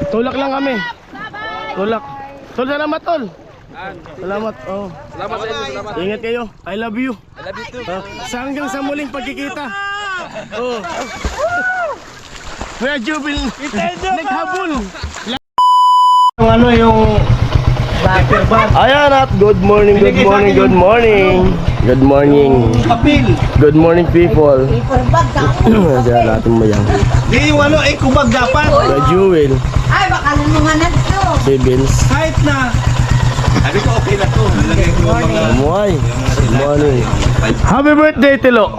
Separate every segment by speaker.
Speaker 1: Tulak lang kami. Tulak. Tol, salamat tol. Salamat. Oh.
Speaker 2: Salamat sa inyo, salamat.
Speaker 1: Ingat kayo. I love you.
Speaker 2: I love you too.
Speaker 1: Sa hanggang sa muling pagkikita. Oh. Kuya Jubil. Naghabol. Yung ano yung ayan at good morning, good morning, good morning. Good morning. Good morning people. Diyan natin mo yan.
Speaker 3: Di yung ano, kubag dapat.
Speaker 1: Kuya Jubil.
Speaker 4: Ay, baka naman ito.
Speaker 1: Si Vince.
Speaker 3: Kahit na. Sabi ko okay na to. Nalagay ko yung mga...
Speaker 1: Amuay. Good morning. Happy birthday Tilo.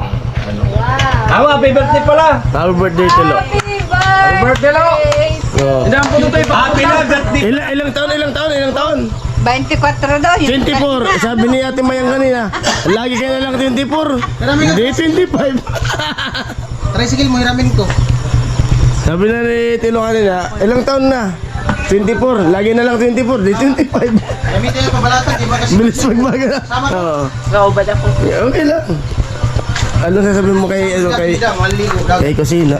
Speaker 3: Happy birthday pala.
Speaker 1: Happy birthday Tilo.
Speaker 4: Happy
Speaker 3: birthday lang.
Speaker 1: Oh.
Speaker 3: Hindi ang puto tayo. Happy na birthday.
Speaker 1: Ilang taon?
Speaker 4: 24 daw.
Speaker 1: 24. Sabi ni Ate Mayang kanina, lagi ka na lang 24. Hindi 25.
Speaker 3: Tricycle mo, hiramin ko.
Speaker 1: Sabi na ni Tilo kanina, ilang taon na? 24. Lagi na lang 24. Di 25.
Speaker 3: Gamitin yung pabalatan, di ba kasi...
Speaker 1: Bilis magbaga na. Oo.
Speaker 4: Gaubad ako.
Speaker 1: Okay lang. Ano sasabihin mo kay Kusina?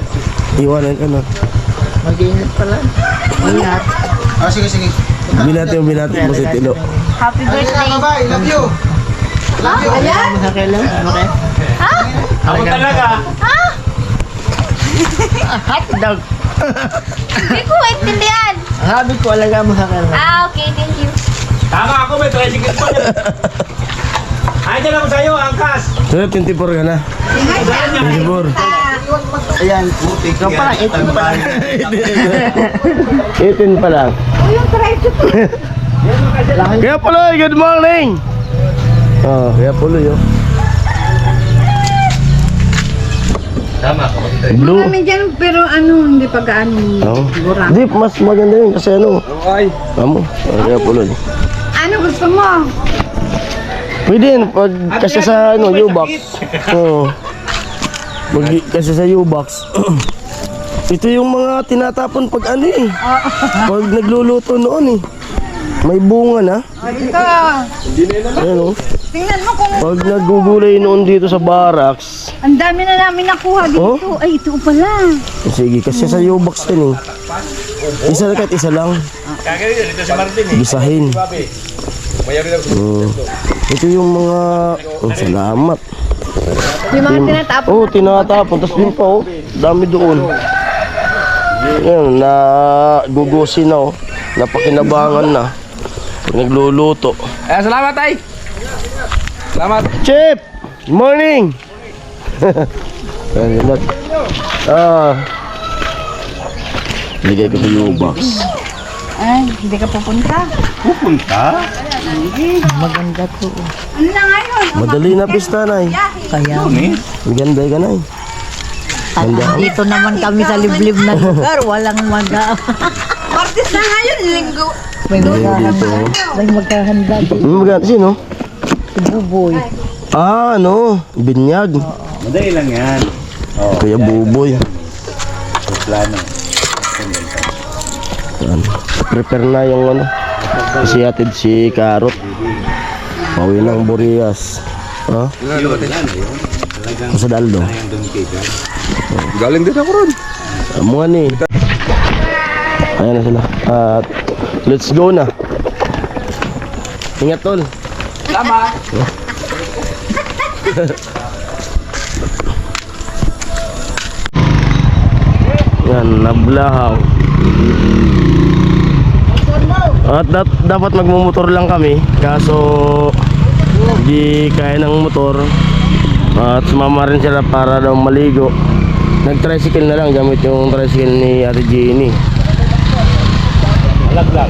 Speaker 1: Iwanan ka na.
Speaker 4: Mag-ingat pala. Ingat.
Speaker 3: Sige.
Speaker 1: Binati mo si Tilo.
Speaker 4: Happy birthday.
Speaker 3: Bye, love you. Love you.
Speaker 4: Ayan.
Speaker 1: Okay lang? Okay.
Speaker 4: Ha?
Speaker 3: Ako talaga.
Speaker 4: Ha?
Speaker 1: Hotdog.
Speaker 4: Hindi ko maintindihan.
Speaker 1: Sabi ko alaga mo sa kanila.
Speaker 4: Okay, thank you.
Speaker 3: Tama ako, may tricycle pa. Ay, dyan ako sa'yo, angkas.
Speaker 1: So, 24 ka na. 24.
Speaker 3: Ayan, putik. Ikaw pala, 18 pa.
Speaker 1: 18 pa lang.
Speaker 4: Uy, yung tricycle.
Speaker 1: Kaya Puloy, good morning! Oh, kaya Puloy, oh.
Speaker 3: Tama,
Speaker 1: Blue.
Speaker 4: Kami dyan, pero ano, hindi pa gaano.
Speaker 1: Oh.
Speaker 4: Burang.
Speaker 1: Di, mas maganda yun kasi ano.
Speaker 3: Okay.
Speaker 1: Amo, kaya Puloy.
Speaker 4: Ano gusto mo?
Speaker 1: Pwede yun, pag kasi sa ano, U-box. Oo. Pag kasi sa U-box. Ito yung mga tinatapon pag ano eh. Pag nagluluto noon eh. May bunga na.
Speaker 4: Ito.
Speaker 1: Ayan oh.
Speaker 4: Tingnan mo kung
Speaker 1: Pag nagugulay noon dito sa barracks.
Speaker 4: ang dami na namin nakuha dito.
Speaker 1: Oh?
Speaker 4: Ay, ito pala.
Speaker 1: Sige, kasi sa U-box din eh. Isa lang kahit isa lang.
Speaker 3: Kagaya dito si Martin eh.
Speaker 1: Bisahin. Ito yung mga... Oh, salamat.
Speaker 4: Yung mga tinatapon.
Speaker 1: Oh, tinatapon. Tapos din pa oh. Dami doon. Yan, na gugusin na oh. Napakinabangan na. Pag nagluluto.
Speaker 3: Eh, salamat tay. Salamat.
Speaker 1: Chip! Morning! Salamat. Ligay ko sa U-box.
Speaker 4: Ay, hindi ka pupunta.
Speaker 3: Pupunta?
Speaker 4: Maganda to. Ano na ngayon?
Speaker 1: Madali na pista na eh.
Speaker 4: Kaya.
Speaker 1: Maganda ka na eh.
Speaker 4: Dito naman kami sa liblib na lugar. Walang maga. Martes na ngayon, linggo. May
Speaker 1: Dito.
Speaker 4: May maghahanda dito.
Speaker 1: Maganda sino?
Speaker 4: Si Buboy.
Speaker 1: Ah, ano? Binyag.
Speaker 3: Madali lang yan.
Speaker 1: Kuya Buboy.
Speaker 3: Plano.
Speaker 1: Yan. Prepare na yung ano. Si atid si Karot. Pauwi ng Burias. Ha? Sa Daldo.
Speaker 2: Galing din ako ron.
Speaker 1: Amuan eh. Ayan na sila. At let's go na. Ingat tol.
Speaker 3: Tama.
Speaker 1: Yan, nablahaw. At dapat magmumotor lang kami. Kaso di kaya ng motor. At sumama rin sila para daw maligo. Nag-tricycle na lang gamit yung tricycle ni Ate Jenny.
Speaker 3: Alaglag.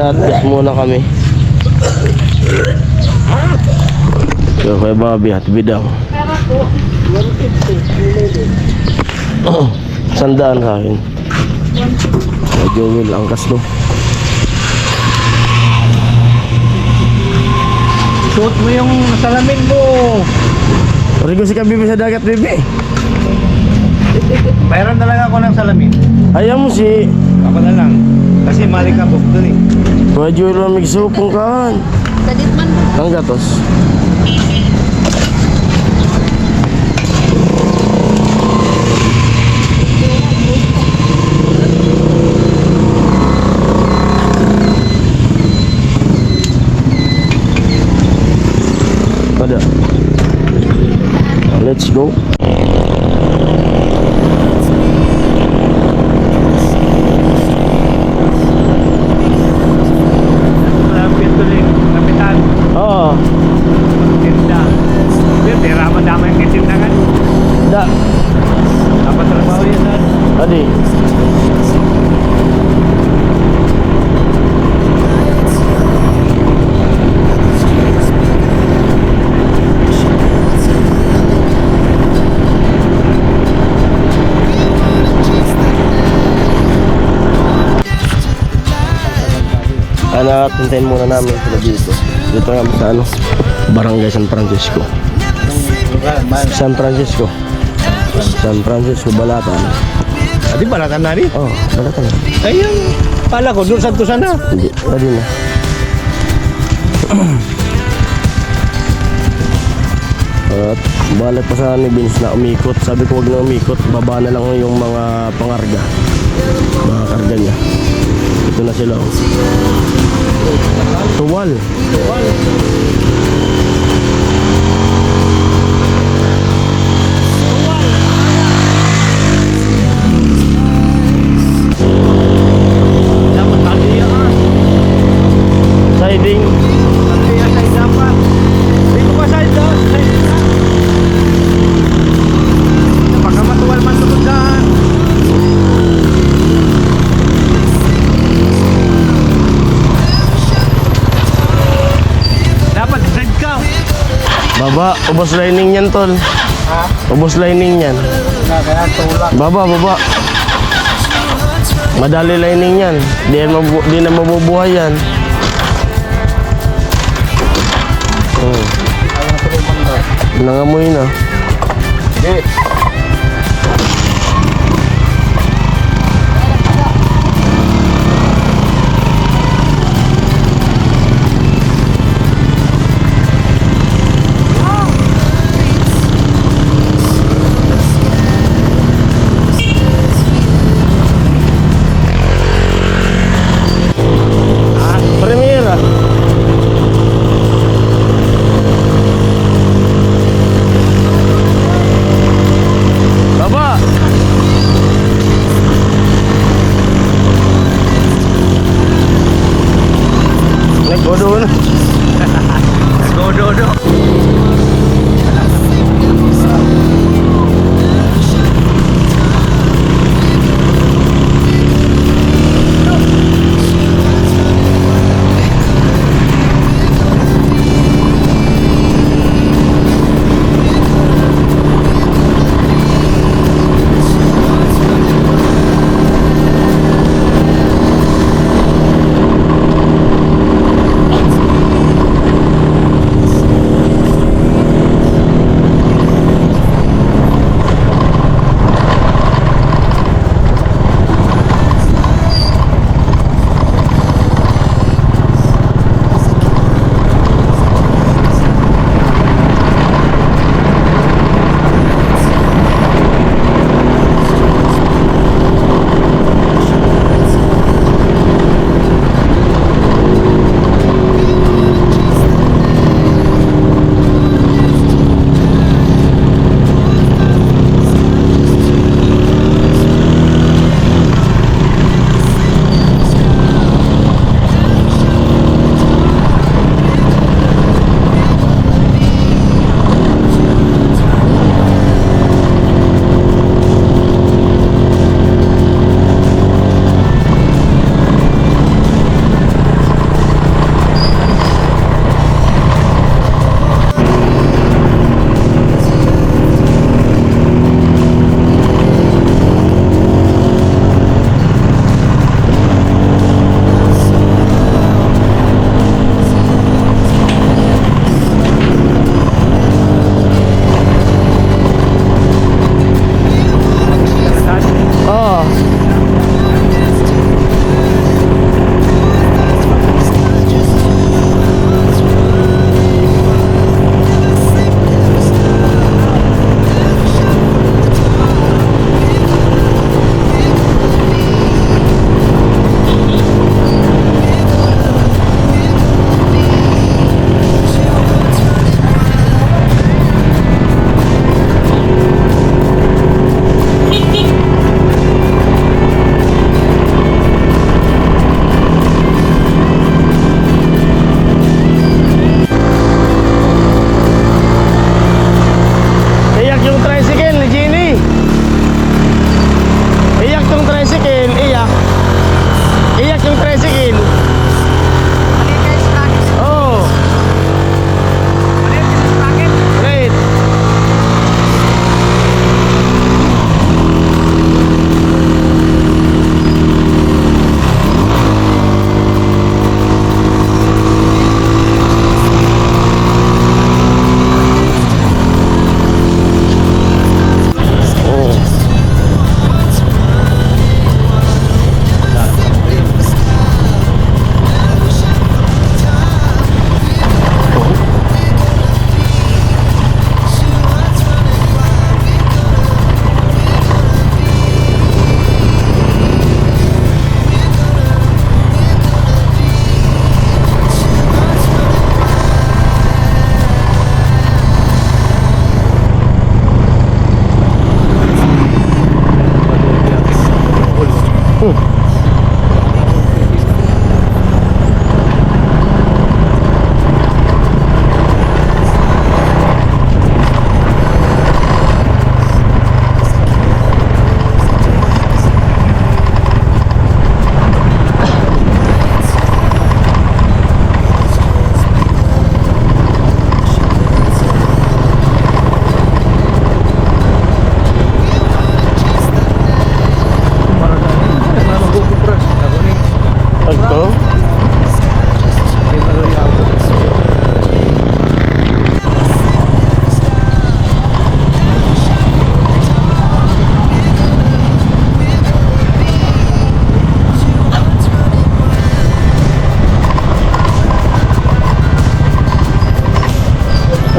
Speaker 1: At muna kami. So kay Bobby at bidang. Sandaan sa akin. Medyo will angkas no.
Speaker 3: Suot mo yung salamin mo.
Speaker 1: Rigo si Kabibi sa dagat, Bibi.
Speaker 3: Mayroon na lang ako ng salamin.
Speaker 1: Ayaw mo si
Speaker 3: Ako na lang. Kasi malikabok dun eh.
Speaker 1: Kuya Joel lang migsupong kaan.
Speaker 4: Dalit man mo.
Speaker 1: Ang gatos. Ada. Let's go.
Speaker 3: Malapit tuloy, kapitan.
Speaker 1: Oo.
Speaker 3: Tinda. Tira mo dama yung kitindangan.
Speaker 1: Da.
Speaker 3: Dapat trabaho yan na.
Speaker 1: Adi. Anak, hintayin muna namin sila dito. Dito nga sa ano, Barangay San Francisco. San Francisco. San Francisco, Balatan.
Speaker 3: Adi balatan na rin.
Speaker 1: Oh, Balatan.
Speaker 3: Ayun. Pala ko, doon santusan na.
Speaker 1: Hindi, tadi na. At balik pa sa ni Vince na umikot. Sabi ko wag na umikot, baba na lang yung mga pangarga. Mga karga niya. Ito na sila. Oh. Tuwal.
Speaker 3: Dapat tali yan.
Speaker 1: Siding.
Speaker 3: Tali yan sa dapat. Hindi ko pa side down. Baka matuwal man tulog daan. Dapat side ka.
Speaker 1: Baba, ubos lining yan tol.
Speaker 3: Ha?
Speaker 1: Ubos lining yan.
Speaker 3: Kaya tulak.
Speaker 1: Baba, baba. Madali lining yan. Di na mabubuhay yan. Nangamoy na.
Speaker 3: Hindi.
Speaker 1: Primera.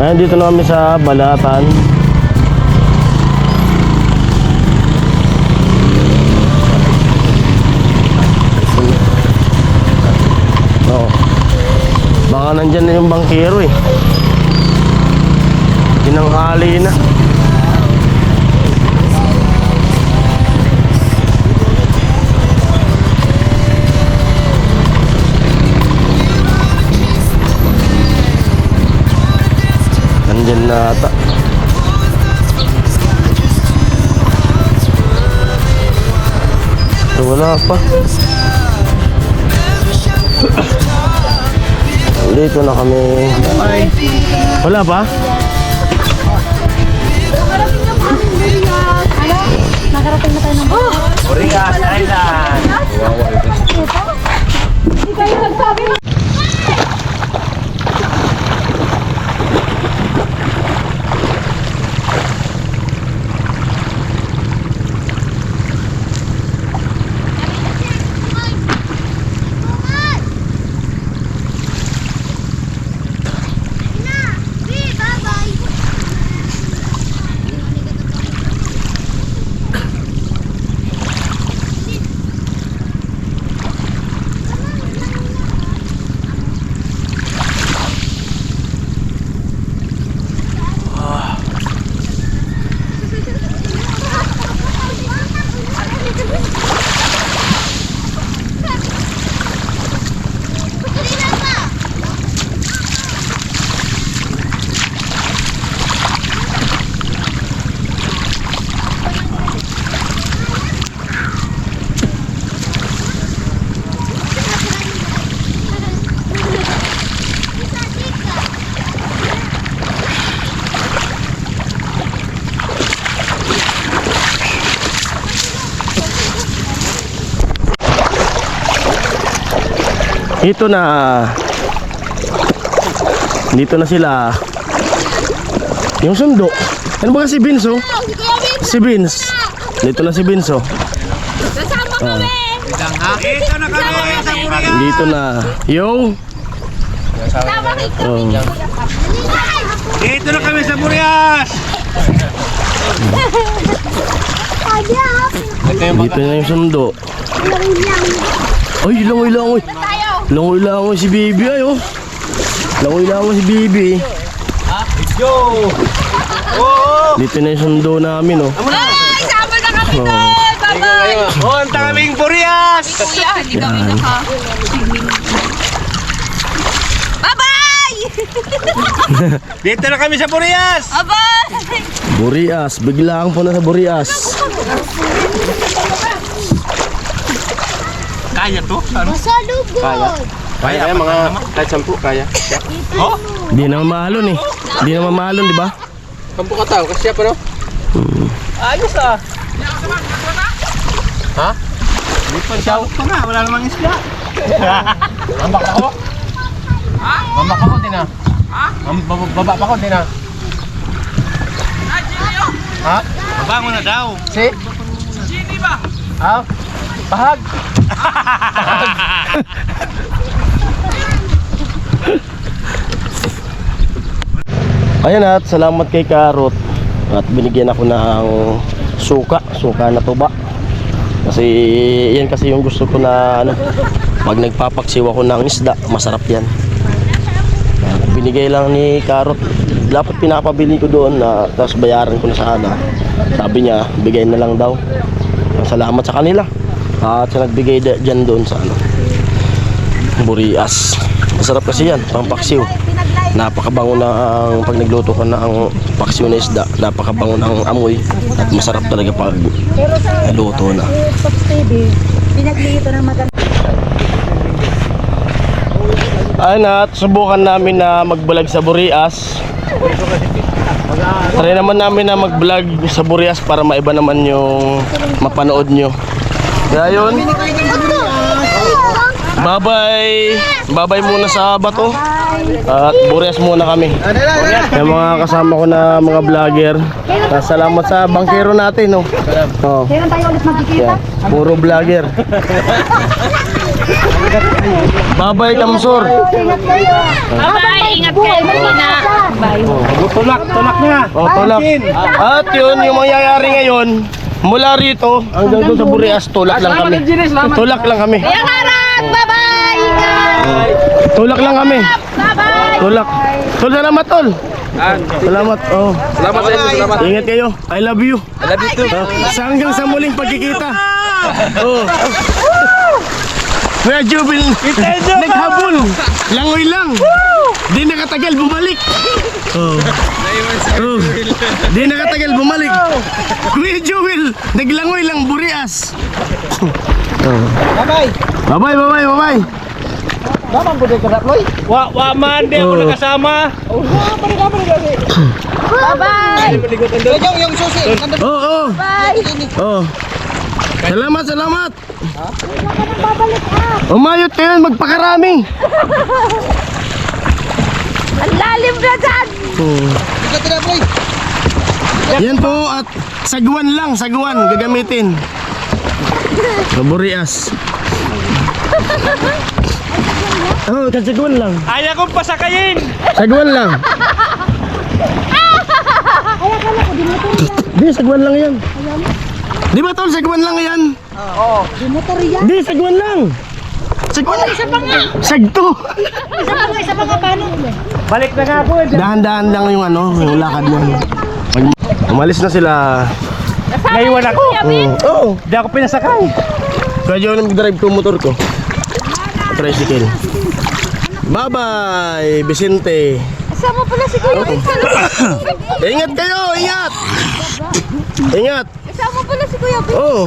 Speaker 1: Ayun, dito na kami sa Balatan. Oo. Baka nandyan na yung bangkero eh. Tinanghali na. Nandyan na ata. So, wala pa. Dito na kami. Wala pa?
Speaker 4: Nakarating na tayo ng
Speaker 3: Burias Island.
Speaker 4: Hindi kayo nagsabi na.
Speaker 1: Ito na. Dito na sila. Yung sundo. Ano ba si Vince, oh? Si Vince. Dito na si Vince, oh.
Speaker 5: Kasama kami!
Speaker 3: Dito na kami sa Burias.
Speaker 1: Dito na. Yung
Speaker 5: Kasama kita!
Speaker 1: oh.
Speaker 3: Dito na kami sa Burias.
Speaker 1: Dito na yung sundo. Ay, langoy. Langoy si Bibi, ay, oh. Langoy si Bibi.
Speaker 3: Yo! Oo!
Speaker 1: Dito na yung sundo namin, oh.
Speaker 5: Ay! Sama na kami
Speaker 1: Oh.
Speaker 5: doon! Bye-bye!
Speaker 3: Oh, ang daming Burias.
Speaker 5: Kuya, hindi kami Bye-bye!
Speaker 3: Dito na kami sa Burias.
Speaker 5: Bye-bye!
Speaker 1: Burias, biglaan po na sa Burias.
Speaker 3: Kaya to? Ano?
Speaker 2: Kaya mga kahit 10 kaya.
Speaker 3: Oh?
Speaker 1: Di na mamalon, eh. Di na mamalon, di ba?
Speaker 2: 10 katao kasi siya pa no?
Speaker 3: Ayos ah.
Speaker 2: Ha?
Speaker 3: Hindi pa siya pa nga. Wala namang isda.
Speaker 2: Mambak ako. Ha? Mambak ako din ah. Ha? Baba pa ako din ah. Ha?
Speaker 3: Mabango na daw.
Speaker 2: Si? Sini ba? Ah? Pahag.
Speaker 1: Ayan at salamat kay Karot. At binigyan ako ng suka na tuba. Kasi yan kasi yung gusto ko na ano, pag nagpapaksiw ako ng isda, masarap yan. Binigay lang ni Karot. Dapat pinapabili ko doon na tapos bayaran ko na sana. Sabi niya, bigay na lang daw. Salamat sa kanila. At sa nagbigay dyan doon sa ano, Burias. Masarap kasi yan, pampaksiw. Napakabango na ang pag nagluto ka ng paksiw na isda. Napakabango ng amoy. At masarap talaga pag luto na.
Speaker 4: Pinaglito ng maganda.
Speaker 1: Ayun at subukan namin na mag-vlog sa Burias. Try naman namin na mag-vlog sa Burias para maiba naman yung mapanood nyo. Kaya yun, bye-bye muna sa bato. At Burias muna kami. Yung mga kasama ko na mga vlogger. Salamat sa bangkero natin, no? Oh.
Speaker 4: Kailan tayo ulit magkikita?
Speaker 1: Yeah. Puro vlogger. Bye-bye, Kamsor.
Speaker 5: Bye-bye. Ingat kayo. Marina. Bye.
Speaker 3: Tulak na.
Speaker 1: Oh, tulak. At yun, yung mangyayari ngayon, mula rito hanggang doon sa Burias, tulak lang kami. Tulak lang kami.
Speaker 5: Kuya Karan. Bye-bye. Ingat.
Speaker 1: Tulak lang kami.
Speaker 5: Bye-bye.
Speaker 1: Tulak. Tol, salamat, Tol. Salamat. Oh.
Speaker 2: Salamat sa inyo, salamat.
Speaker 1: Ingat kayo. I love you.
Speaker 2: I love you too.
Speaker 1: Sa hanggang sa muling pagkikita. Oh. Kuya Jubil, naghabol. Langoy lang. Di nakatagal, bumalik. Oh. Oh. Di nakatagal, bumalik. Kuya Jubil, naglangoy lang, Burias. Oh. Bye-bye.
Speaker 3: Wa man, di ako
Speaker 1: Oh.
Speaker 3: nakasama.
Speaker 5: Bye-bye.
Speaker 1: Oh. Oh. Salamat. Umayot kayo, magpakarami.
Speaker 5: Ang lalim na dyan.
Speaker 1: Yan po at sagwan gagamitin. Sa Burias. Oh, sagwan lang.
Speaker 3: Ayaw kong pasakayin.
Speaker 1: Sagwan lang. Di, sagwan lang yan. Di ba tol, sagwan lang yan? Oo. Di, sagwan lang. Sagwan lang. Sagto.
Speaker 5: Isa pa nga paano?
Speaker 3: Balik na nga po.
Speaker 1: Dahan-dahan lang yung yung lakad niya. Pag umalis na sila.
Speaker 3: Naiwan ako.
Speaker 1: Oo.
Speaker 3: Di ako pinasakay.
Speaker 1: Kaya yung nag-drive ko motor ko. Tricycle. Bye-bye, Vicente.
Speaker 5: Sama pala si Kuya Vincent.
Speaker 1: Ingat kayo, ingat. Ingat.
Speaker 5: Sama pala si Kuya Vincent.
Speaker 1: Oo.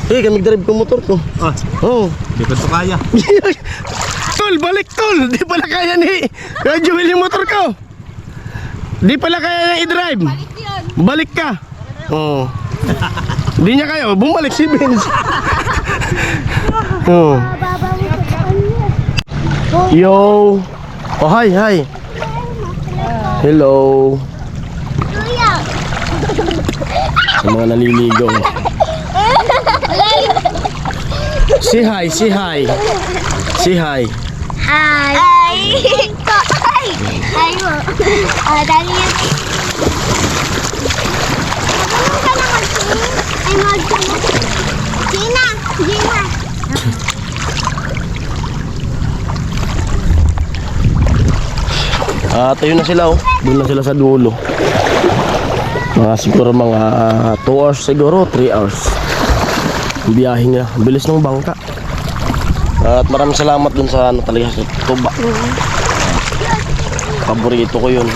Speaker 1: Kami nag-drive ko motor ko. Oo.
Speaker 3: Di ko ito kaya.
Speaker 1: Tol, balik tol. Di pala kaya ni Kuya Joel yung motor ko. Di pala kaya niya i-drive. Balik ka. Oo. Di niya kaya. Bumalik si Vince. Oo. Yo. Oh, hi. Hello. Sa mga naliligaw. Say hi. Say hi.
Speaker 6: Hi. Hi mo. Dali yan. Ano ka na mag-sing? Gina.
Speaker 1: Tayo na sila Doon na sila sa dulo. Siguro mga 2 hours siguro, 3 hours. Ang biyahe nila. Bilis ng bangka. At maraming salamat dun sa talaga sa tuba. Paborito ko yun.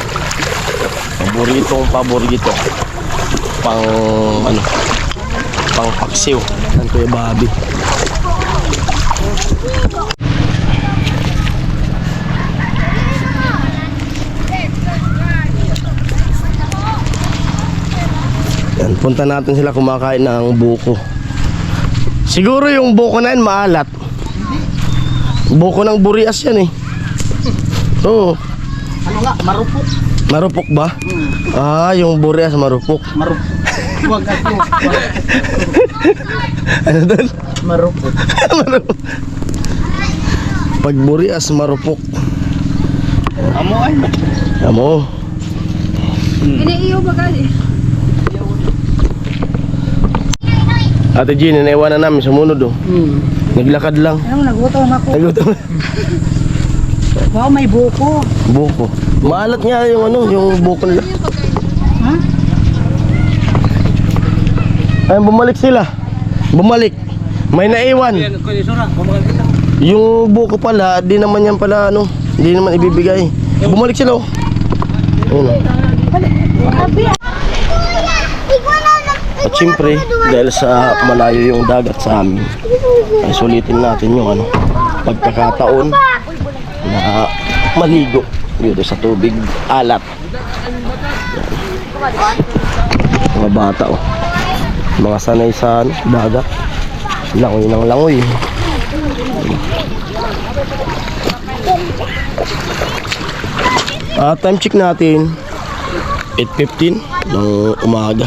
Speaker 1: Paborito. Pang paksiw. Yan Kuya Bobby. Yan, punta natin sila kumakain ng buko. Siguro yung buko na yan maalat. Buko ng Burias yan eh. Oo.
Speaker 4: Ano nga, marupok.
Speaker 1: Marupok ba? Yung Burias marupok.
Speaker 4: Marupok. Huwag ako.
Speaker 1: Ano doon?
Speaker 4: Marupok.
Speaker 1: Marupok. Pag Burias marupok. Amo.
Speaker 5: Iniiyaw ba gali?
Speaker 1: Ate Jean, naiwanan namin sumunod Naglakad lang.
Speaker 4: Ano, nagutom ako. Wow, may buko.
Speaker 1: Buko. Maalat nga yung yung buko nila. Ay, bumalik sila. May naiwan. Yung buko pala, di naman yan pala hindi naman ibibigay. Bumalik sila Ayun. At siyempre, dahil sa malayo yung dagat sa amin, ay sulitin natin yung pagkakataon na maligo dito sa tubig alat. Yan. Mga bata mga sanay sa dagat, langoy ng langoy. Time check natin 8:15 ng umaga.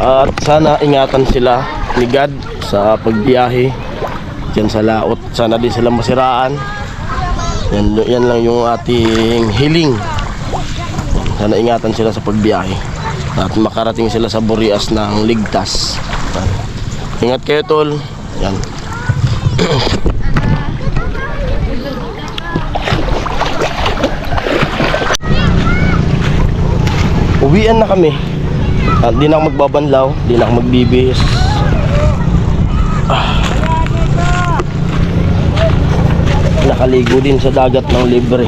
Speaker 1: At sana ingatan sila ni God sa pagbiyahe dyan sa laot. Sana di sila masiraan. Yan lang yung ating hiling. Sana ingatan sila sa pagbiyahe at makarating sila sa Burias ng ligtas. Ingat kayo, tol. Yan. Uwian na kami. At di na ako magbabanlaw, di na ako magbibihis. Nakaligo din sa dagat ng libre.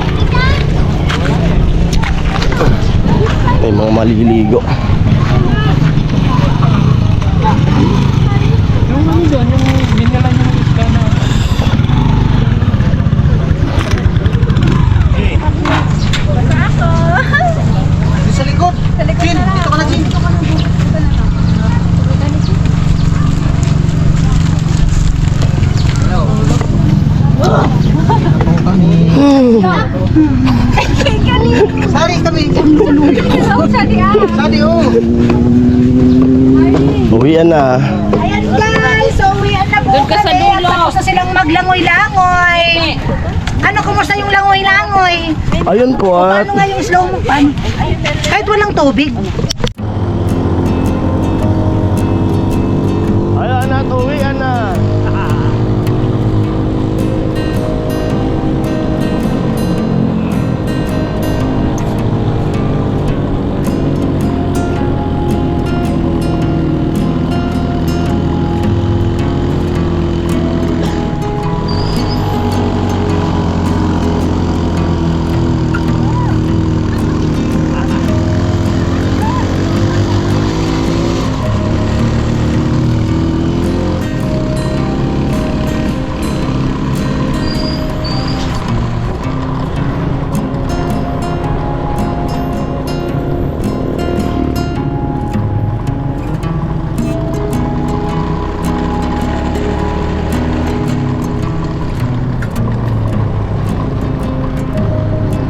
Speaker 1: May mga maliligo.
Speaker 2: Yung ano doon, yung binalan yung isda na.
Speaker 3: Sa likod. Jin, dito ka na, Jin. Sari kami. Sari, oh.
Speaker 1: Uwian na.
Speaker 4: Ayan guys, so uwian na po
Speaker 5: Doon ka sa
Speaker 4: kami.
Speaker 5: dulo.
Speaker 4: Tapos na silang maglangoy-langoy. Ano, kumusta yung langoy-langoy?
Speaker 1: Ayun po at
Speaker 4: Paano nga yung slow mo? Paano? Kahit walang tubig.
Speaker 1: ayun na, uwian na.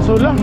Speaker 1: Sula.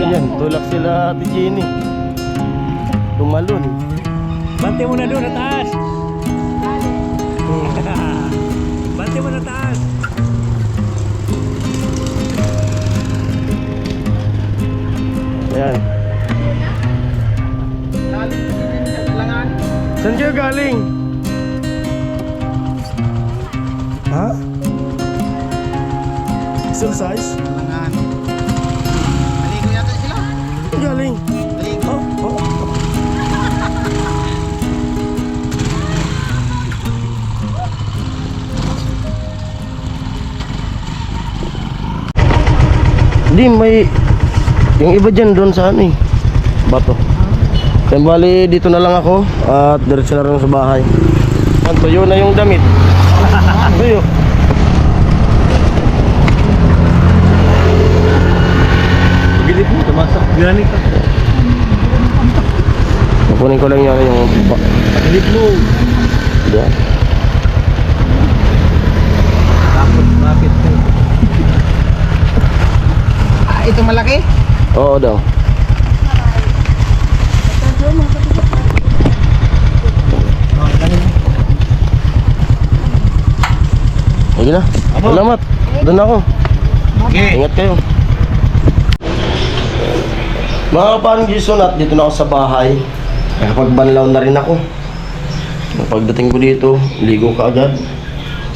Speaker 1: Yan, tulak sila Ate Jenny. Tumalon.
Speaker 3: Bante mo na doon na taas. Bante mo na taas.
Speaker 1: Yan. Saan kayo galing? Ha? Exercise?
Speaker 3: Langan. Naligo yata sila.
Speaker 1: Saan galing?
Speaker 3: Naligo.
Speaker 1: Oh. Di may yung iba dyan doon sa ano eh bato. Kaya bali dito na lang ako at diretso na rin sa bahay. Yan, tuyo na yung damit. Tuyo.
Speaker 3: Gilid mo, tumasak. Gilani ka.
Speaker 1: Kukunin ko lang yan yung
Speaker 3: Gilid mo.
Speaker 1: Yan.
Speaker 3: Takot na.
Speaker 2: itong malaki?
Speaker 1: Oo daw. Sige na. Salamat. Doon ako.
Speaker 2: Okay.
Speaker 1: Ingat kayo. Mga kaparang Jason, at dito na ako sa bahay. Nakapagbanlaw na rin ako. Pagdating ko dito, ligo ka agad.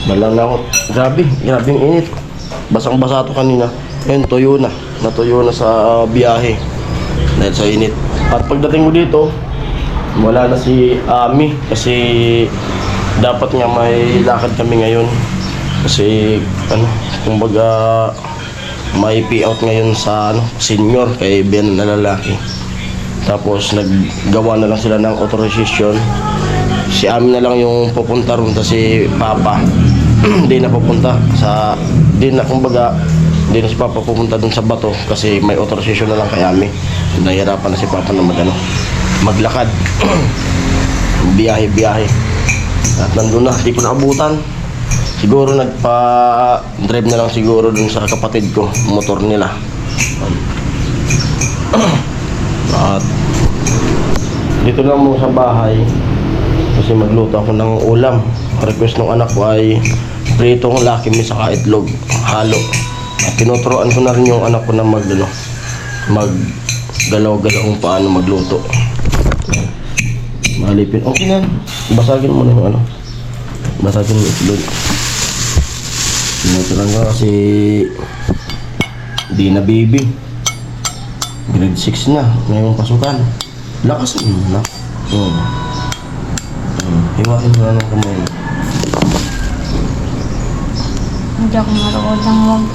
Speaker 1: Banlaw na ako. Grabe yung init. Basang-basa to kanina. Ngayon, tuyo na. Natuyo na sa biyahe. Dahil sa init. At pagdating ko dito, wala na si Ami. Kasi dapat nga may lakad kami ngayon. Kasi, kumbaga, may payout ngayon sa senior kay Ben na lalaki. Tapos naggawa na lang sila ng authorization. Si Ami na lang yung pupunta ron kasi Papa hindi na pupunta sa kumbaga hindi na si Papa pupunta dun sa bato kasi may authorization na lang kay Ami. Nahihirapan na si Papa na maglakad. Biyahe. At nandun na, di ko naabutan. Siguro nagpa-drive na lang siguro dun sa kapatid ko, motor nila. At dito na mo sa bahay kasi magluto ako ng ulam. Request ng anak ko ay pritong Lucky Me saka itlog halo. At tinuturoan ko na rin yung anak ko na maggalaw-galaw kung paano magluto. Malipin. Okay na. Basagin mo na yung basagin mo yung itlog. Tinuturoan ko kasi di na baby. Grade 6 na, ngayong pasukan. Lakas mo na. Hiwain mo na ng kamay mo.
Speaker 6: Hindi ako maroon ng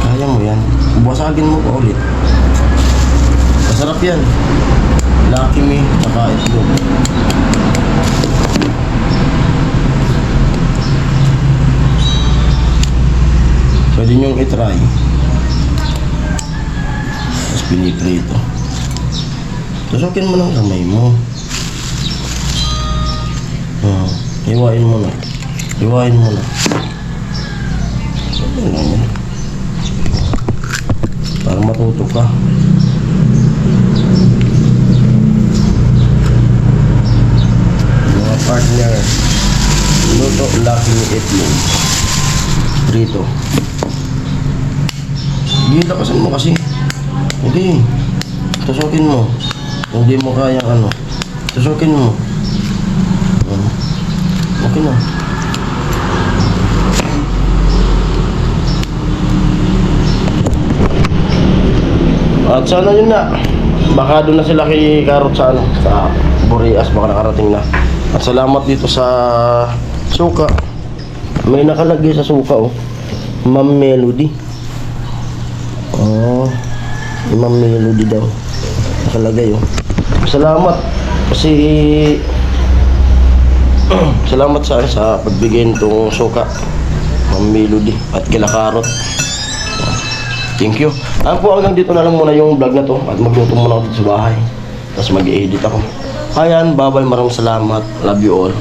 Speaker 1: Kaya mo yan. Basagin mo pa ulit. Masarap yan. Lucky Me, saka itlog. Pwede niyong itry. Piniprito. Tusukin mo ng kamay mo. Hiwain mo na. Ayan lang yan. Para matuto ka. Mga partner, luto Lucky Me itlog. Prito. Gilakasan mo kasi. Hindi. Tusukin mo. Hindi mo kayang tusukin mo. Okay na. At sana yun na. Baka doon na sila kay Karot sa Boreas. Baka nakarating na. At salamat dito sa suka. May nakalagay sa suka Ma'am Melody. Ma'am Melody daw nakalagay Salamat kasi salamat sa pagbigay nitong suka Ma'am Melody at kila Karot. Thank you. Hanggang dito na lang muna yung vlog na to at magluto muna ako dito sa bahay tapos mag-edit ako. Ayan, bye-bye, maraming salamat, love you all.